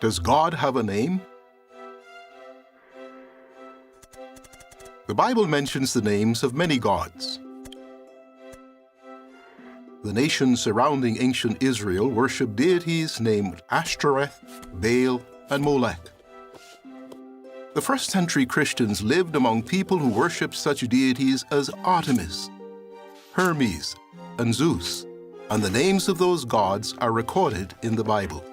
Does God have a name? The Bible mentions the names of many gods. The nations surrounding ancient Israel worshiped deities named Ashtoreth, Baal, and Molech. The first-century Christians lived among people who worshipped such deities as Artemis, Hermes, and Zeus, and the names of those gods are recorded in the Bible.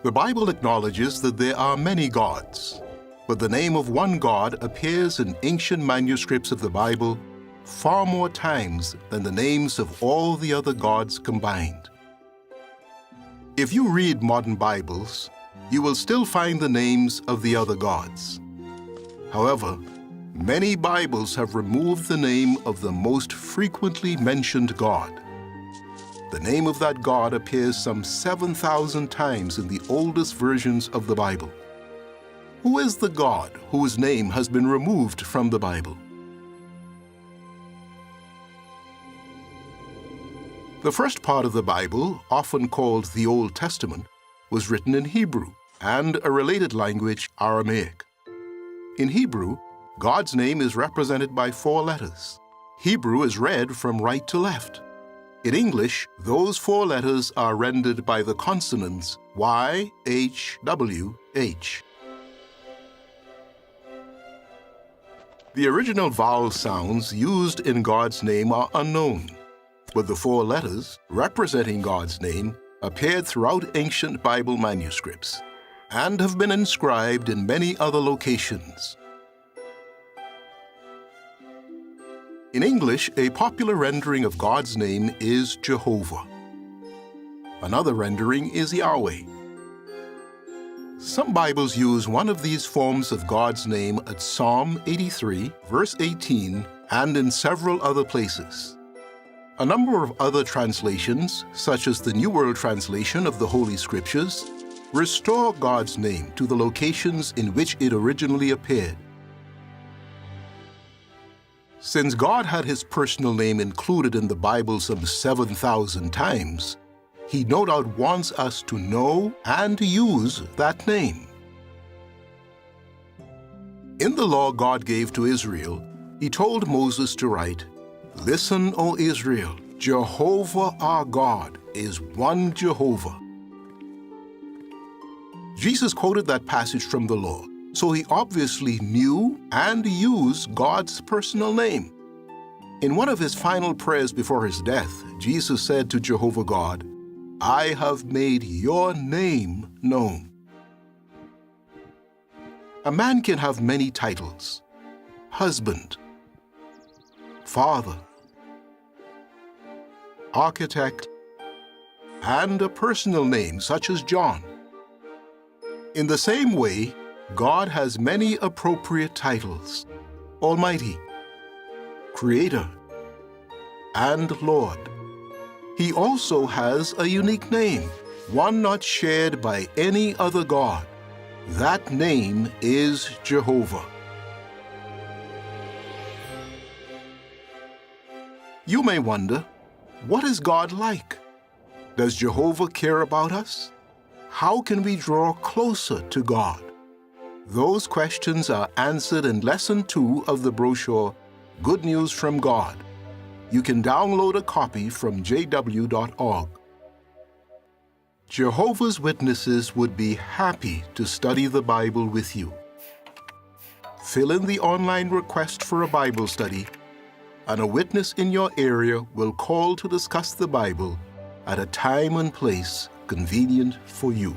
The Bible acknowledges that there are many gods, but the name of one God appears in ancient manuscripts of the Bible far more times than the names of all the other gods combined. If you read modern Bibles, you will still find the names of the other gods. However, many Bibles have removed the name of the most frequently mentioned God. The name of that God appears some 7,000 times in the oldest versions of the Bible. Who is the God whose name has been removed from the Bible? The first part of the Bible, often called the Old Testament, was written in Hebrew and a related language, Aramaic. In Hebrew, God's name is represented by 4 letters. Hebrew is read from right to left. In English, those 4 letters are rendered by the consonants Y, H, W, H. The original vowel sounds used in God's name are unknown, but the 4 letters representing God's name appeared throughout ancient Bible manuscripts and have been inscribed in many other locations. In English, a popular rendering of God's name is Jehovah. Another rendering is Yahweh. Some Bibles use one of these forms of God's name at Psalm 83, verse 18, and in several other places. A number of other translations, such as the New World Translation of the Holy Scriptures, restore God's name to the locations in which it originally appeared. Since God had his personal name included in the Bible some 7,000 times, he no doubt wants us to know and use that name. In the law God gave to Israel, he told Moses to write, "Listen, O Israel, Jehovah our God is one Jehovah." Jesus quoted that passage from the law, so he obviously knew and used God's personal name. In one of his final prayers before his death, Jesus said to Jehovah God, "I have made your name known." A man can have many titles: husband, father, architect, and a personal name such as John. In the same way, God has many appropriate titles: Almighty, Creator, and Lord. He also has a unique name, one not shared by any other God. That name is Jehovah. You may wonder, what is God like? Does Jehovah care about us? How can we draw closer to God? Those questions are answered in Lesson 2 of the brochure, Good News from God. You can download a copy from jw.org. Jehovah's Witnesses would be happy to study the Bible with you. Fill in the online request for a Bible study, and a witness in your area will call to discuss the Bible at a time and place convenient for you.